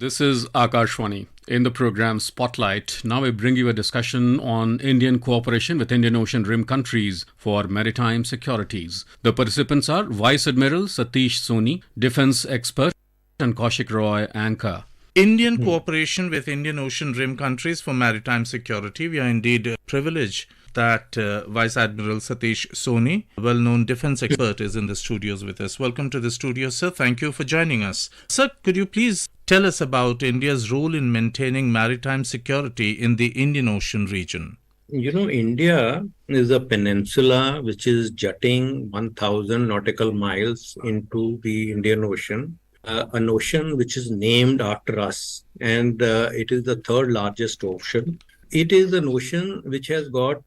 This is Akashwani. In the program Spotlight, now we bring you a discussion on Indian cooperation with Indian Ocean Rim countries for maritime securities. The participants are Vice Admiral Satish Soni, defense expert, and Kaushik Roy, anchor. Indian cooperation with Indian Ocean Rim countries for maritime security. We are indeed privileged that Vice Admiral Satish Soni, a well-known defense expert, is in the studios with us. Welcome to the studio, sir. Thank you for joining us. Sir, could you please tell us about India's role in maintaining maritime security in the Indian Ocean region? India is a peninsula which is jutting 1,000 nautical miles into the Indian Ocean. An ocean which is named after us, and it is the third largest ocean. It is an ocean which has got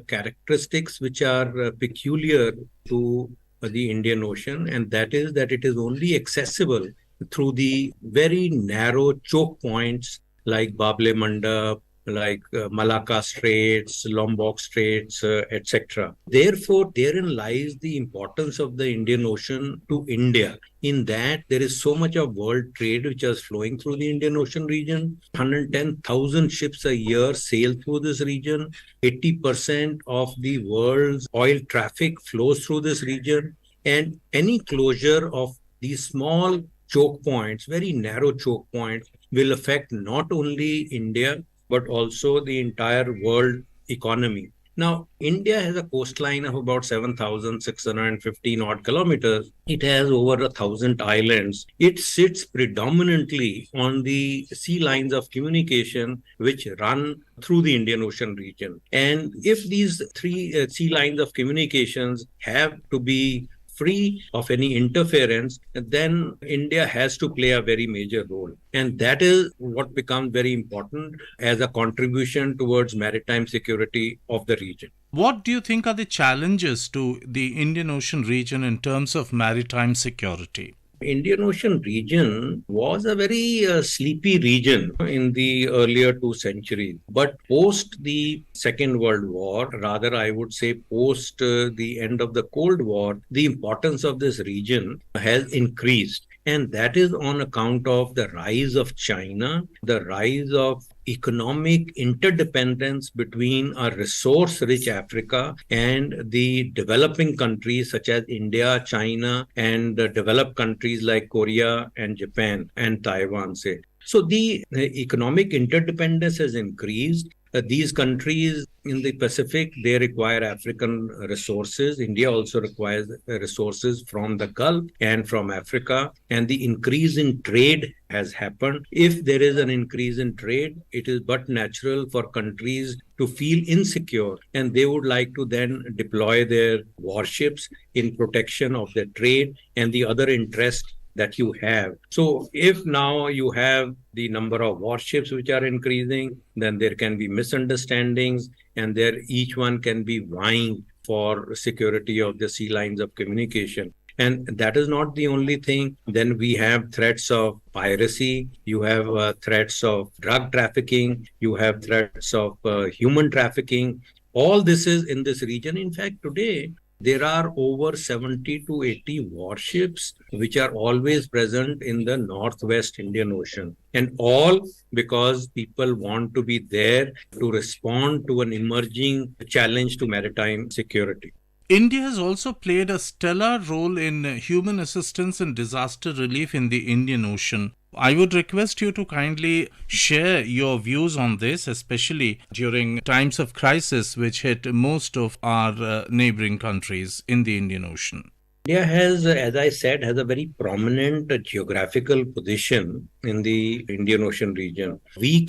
characteristics which are peculiar to the Indian Ocean, and that is that it is only accessible through the very narrow choke points like Bable Mandap, like Malacca Straits, Lombok Straits, etc. Therefore, therein lies the importance of the Indian Ocean to India, in that there is so much of world trade which is flowing through the Indian Ocean region. 110,000 ships a year sail through this region. 80% of the world's oil traffic flows through this region. And any closure of these small choke points, very narrow choke points, will affect not only India, but also the entire world economy. Now, India has a coastline of about 7,615 odd kilometers. It has over 1,000 islands. It sits predominantly on the sea lines of communication which run through the Indian Ocean region. And if these three sea lines of communications have to be free of any interference, then India has to play a very major role. And that is what becomes very important as a contribution towards maritime security of the region. What do you think are the challenges to the Indian Ocean region in terms of maritime security? Indian Ocean region was a very sleepy region in the earlier 2 centuries. But post the Second World War, rather I would say post the end of the Cold War, the importance of this region has increased. And that is on account of the rise of China, the rise of economic interdependence between a resource-rich Africa and the developing countries such as India, China, and developed countries like Korea and Japan and Taiwan, say. So the economic interdependence has increased. These countries in the Pacific, they require African resources. India also requires resources from the Gulf and from Africa. And the increase in trade has happened. If there is an increase in trade, it is but natural for countries to feel insecure, and they would like to then deploy their warships in protection of their trade and the other interests that you have. So if now you have the number of warships which are increasing, then there can be misunderstandings, and there each one can be vying for security of the sea lines of communication. And that is not the only thing. Then we have threats of piracy, you have threats of drug trafficking, you have threats of human trafficking. All this is in this region. In fact, today, there are over 70 to 80 warships which are always present in the Northwest Indian Ocean. And all because people want to be there to respond to an emerging challenge to maritime security. India has also played a stellar role in human assistance and disaster relief in the Indian Ocean. I would request you to kindly share your views on this, especially during times of crisis which hit most of our neighboring countries in the Indian Ocean. India has, as I said, has a very prominent geographical position in the Indian Ocean region. We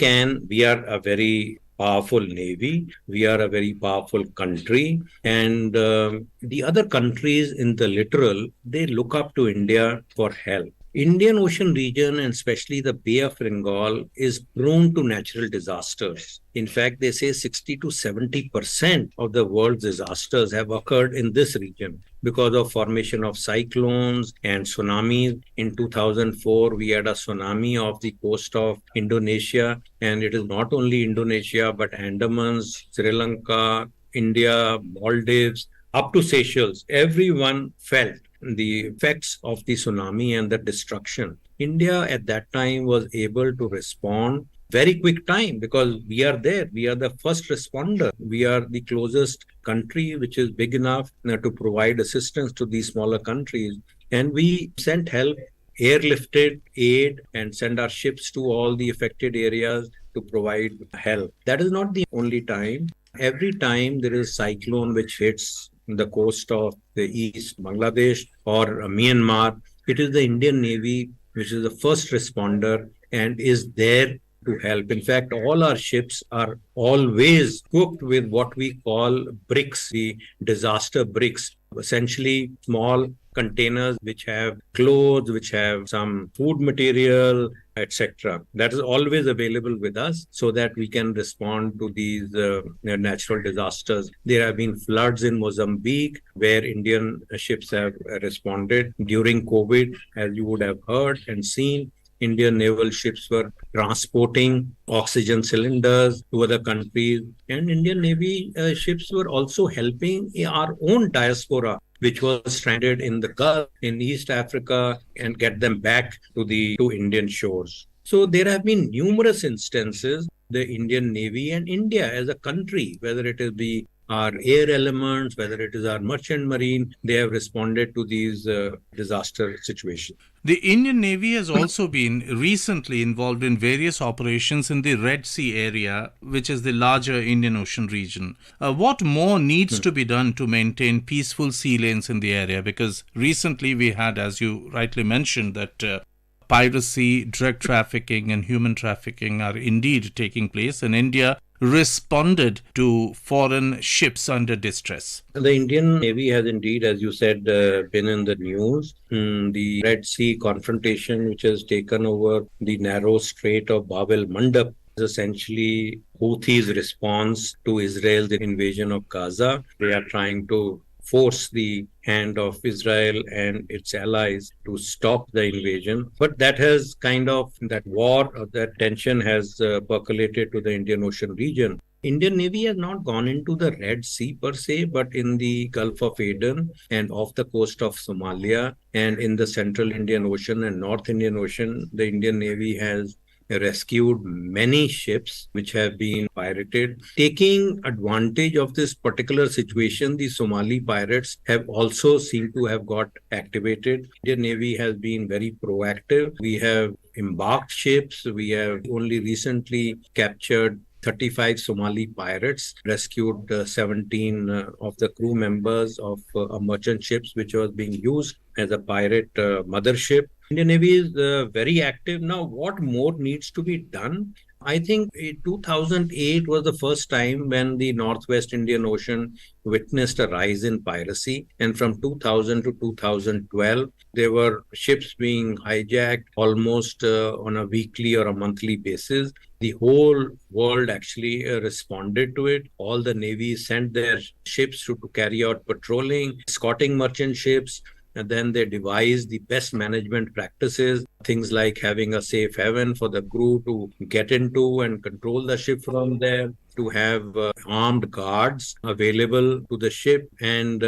are a very powerful navy, we are a very powerful country, and the other countries in the littoral, they look up to India for help. Indian Ocean region, and especially the Bay of Bengal, is prone to natural disasters. In fact, they say 60 to 70% of the world's disasters have occurred in this region because of formation of cyclones and tsunamis. In 2004, we had a tsunami off the coast of Indonesia, and it is not only Indonesia, but Andamans, Sri Lanka, India, Maldives, up to Seychelles. Everyone felt the effects of the tsunami and the destruction. India at that time was able to respond very quick time because we are there. We are the first responder. We are the closest country which is big enough to provide assistance to these smaller countries. And we sent help, airlifted aid, and send our ships to all the affected areas to provide help. That is not the only time. Every time there is a cyclone which hits the coast of the East, Bangladesh or Myanmar, it is the Indian Navy which is the first responder and is there to help. In fact, all our ships are always equipped with what we call bricks, the disaster bricks, essentially small containers which have clothes, which have some food material, etc. That is always available with us so that we can respond to these natural disasters. There have been floods in Mozambique where Indian ships have responded during COVID, as you would have heard and seen. Indian naval ships were transporting oxygen cylinders to other countries, and Indian Navy ships were also helping our own diaspora, which was stranded in the Gulf, in East Africa, and get them back to Indian shores. So there have been numerous instances, the Indian Navy and India as a country, whether it is our air elements, whether it is our merchant marine, they have responded to these disaster situations. The Indian Navy has also been recently involved in various operations in the Red Sea area, which is the larger Indian Ocean region. What more needs to be done to maintain peaceful sea lanes in the area? Because recently we had, as you rightly mentioned, that piracy, drug trafficking and human trafficking are indeed taking place, and India responded to foreign ships under distress. The Indian Navy has indeed, as you said, been in the news. The Red Sea confrontation, which has taken over the narrow strait of Bab el Mandab, is essentially Houthis' response to Israel's invasion of Gaza. They are trying to force the hand of Israel and its allies to stop the invasion. But that war or that tension has percolated to the Indian Ocean region. Indian Navy has not gone into the Red Sea per se, but in the Gulf of Aden and off the coast of Somalia and in the Central Indian Ocean and North Indian Ocean, the Indian Navy has rescued many ships which have been pirated. Taking advantage of this particular situation, the Somali pirates have also seemed to have got activated. Indian Navy has been very proactive. We have embarked ships. We have only recently captured 35 Somali pirates, rescued 17 of the crew members of a merchant ships which was being used as a pirate mothership. Indian Navy is very active. Now, what more needs to be done? I think 2008 was the first time when the Northwest Indian Ocean witnessed a rise in piracy. And from 2000 to 2012, there were ships being hijacked almost on a weekly or a monthly basis. The whole world actually responded to it. All the navies sent their ships to carry out patrolling, escorting merchant ships. And then they devised the best management practices, things like having a safe haven for the crew to get into and control the ship from there, to have armed guards available to the ship, and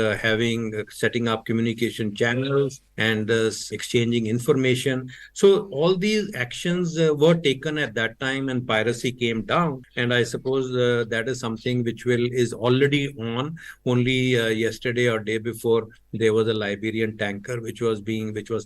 setting up communication channels and exchanging information. So all these actions were taken at that time, and piracy came down. And I suppose that is something which is already on. Only yesterday or day before, there was a Liberian tanker which was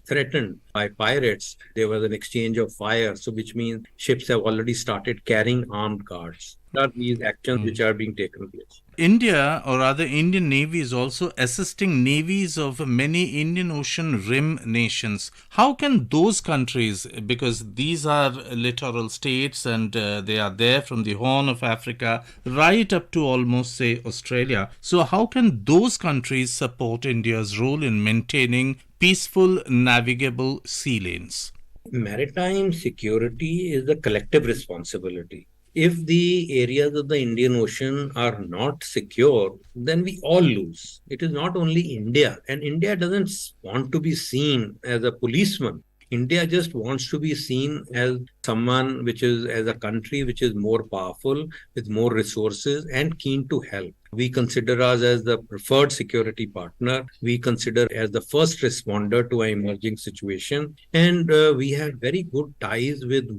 threatened by pirates. There was an exchange of fire, so which means ships have already started carrying armed guards. Are these actions which are being taken place. India, or rather Indian Navy, is also assisting navies of many Indian Ocean rim nations. How can those countries, because these are littoral states and they are there from the Horn of Africa right up to almost, say, Australia. So how can those countries support India's role in maintaining peaceful, navigable sea lanes? Maritime security is a collective responsibility. If the areas of the Indian Ocean are not secure, then we all lose. It is not only India, and India doesn't want to be seen as a policeman. India just wants to be seen as someone which is as a country which is more powerful, with more resources and keen to help. We consider us as the preferred security partner. We consider as the first responder to an emerging situation. And we have very good ties with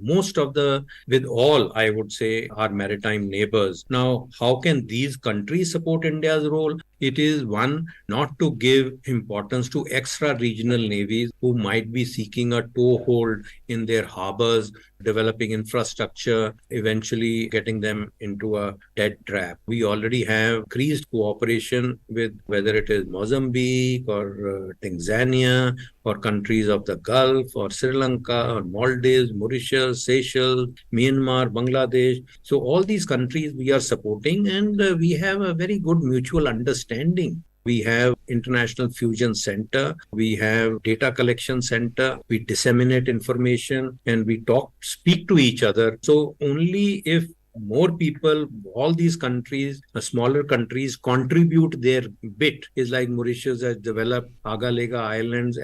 all, I would say, our maritime neighbors. Now, how can these countries support India's role? It is one, not to give importance to extra regional navies who might be seeking a toehold in their harbors, developing infrastructure, eventually getting them into a dead trap. We already have increased cooperation with whether it is Mozambique or Tanzania or countries of the Gulf or Sri Lanka or Maldives, Mauritius, Seychelles, Myanmar, Bangladesh. So all these countries we are supporting, and we have a very good mutual understanding. We have International Fusion Center. We have Data Collection Center. We disseminate information and we speak to each other. So only if more people, all these countries, smaller countries, contribute their bit. Is like Mauritius has developed Agalega Islands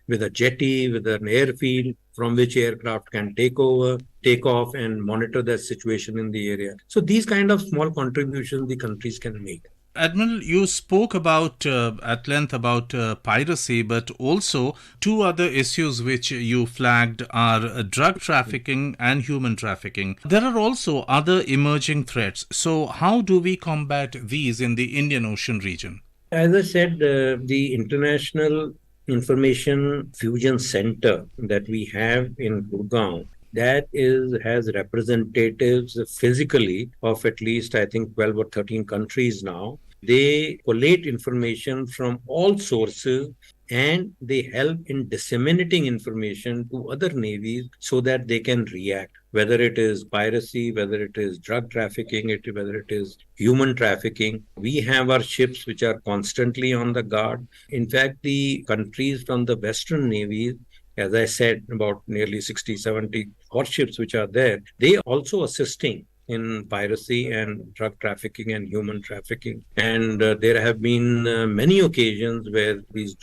with a jetty, with an airfield from which aircraft can take off and monitor the situation in the area. So these kind of small contributions the countries can make. Admiral, you spoke about at length about piracy, but also two other issues which you flagged are drug trafficking and human trafficking. There are also other emerging threats. So how do we combat these in the Indian Ocean region? As I said, the International Information Fusion Center that we have in Gurgaon, has representatives physically of at least, I think, 12 or 13 countries now. They collate information from all sources and they help in disseminating information to other navies so that they can react, whether it is piracy, whether it is drug trafficking, whether it is human trafficking. We have our ships which are constantly on the guard. In fact, the countries from the Western navies, as I said, about nearly 60, 70 warships which are there, they are also assisting in piracy and drug trafficking and human trafficking. And there have been many occasions where these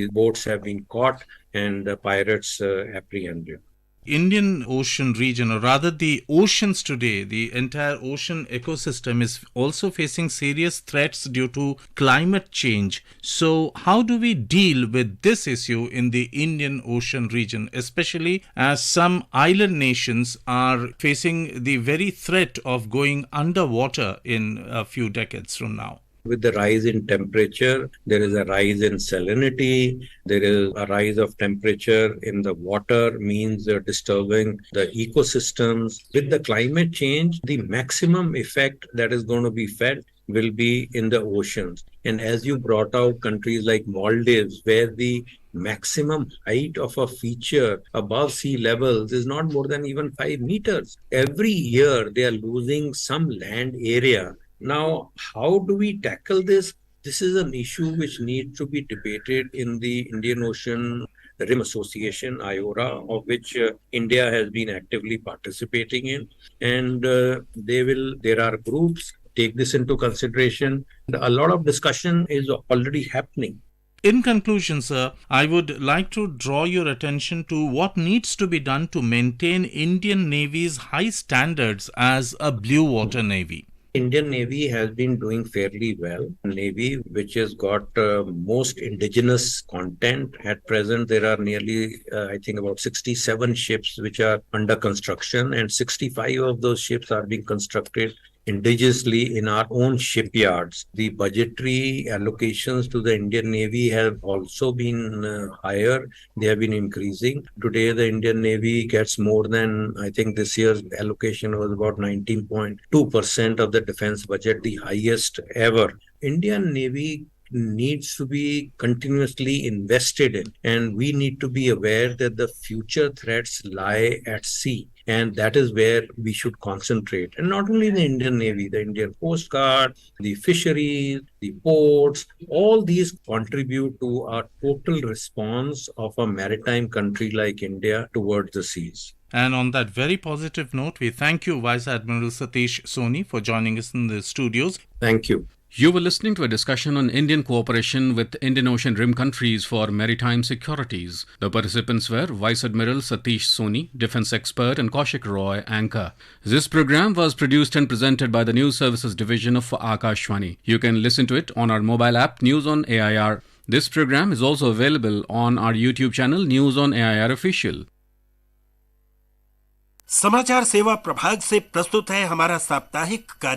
boats have been caught and the pirates apprehended. Indian Ocean region, or rather the oceans today, the entire ocean ecosystem is also facing serious threats due to climate change. So how do we deal with this issue in the Indian Ocean region, especially as some island nations are facing the very threat of going underwater in a few decades from now? With the rise in temperature, there is a rise in salinity. There is a rise of temperature in the water, means disturbing the ecosystems. With the climate change, the maximum effect that is going to be felt will be in the oceans. And as you brought out countries like Maldives, where the maximum height of a feature above sea levels is not more than even 5 meters. Every year, they are losing some land area. Now, how do we tackle this? This is an issue which needs to be debated in the Indian Ocean Rim Association, IORA, of which India has been actively participating in. And there are groups take this into consideration. A lot of discussion is already happening. In conclusion, sir, I would like to draw your attention to what needs to be done to maintain Indian Navy's high standards as a blue water navy. Indian Navy has been doing fairly well. Navy, which has got most indigenous content. At present, there are nearly, I think, about 67 ships which are under construction, and 65 of those ships are being constructed indigenously in our own shipyards. The budgetary allocations to the Indian Navy have also been higher. They have been increasing. Today, the Indian Navy gets more than, I think this year's allocation was about 19.2% of the defense budget, the highest ever. Indian Navy needs to be continuously invested in, and we need to be aware that the future threats lie at sea. And that is where we should concentrate. And not only the Indian Navy, the Indian Coast Guard, the fisheries, the ports, all these contribute to our total response of a maritime country like India towards the seas. And on that very positive note, we thank you, Vice Admiral Satish Soni, for joining us in the studios. Thank you. You were listening to a discussion on Indian cooperation with Indian Ocean Rim countries for maritime securities. The participants were Vice Admiral Satish Soni, defense expert, and Kaushik Roy, anchor. This program was produced and presented by the News Services Division of Akashvani. You can listen to it on our mobile app News on AIR. This program is also available on our YouTube channel News on AIR Official. समाचार सेवा प्रभाग से प्रस्तुत है हमारा साप्ताहिक कार्य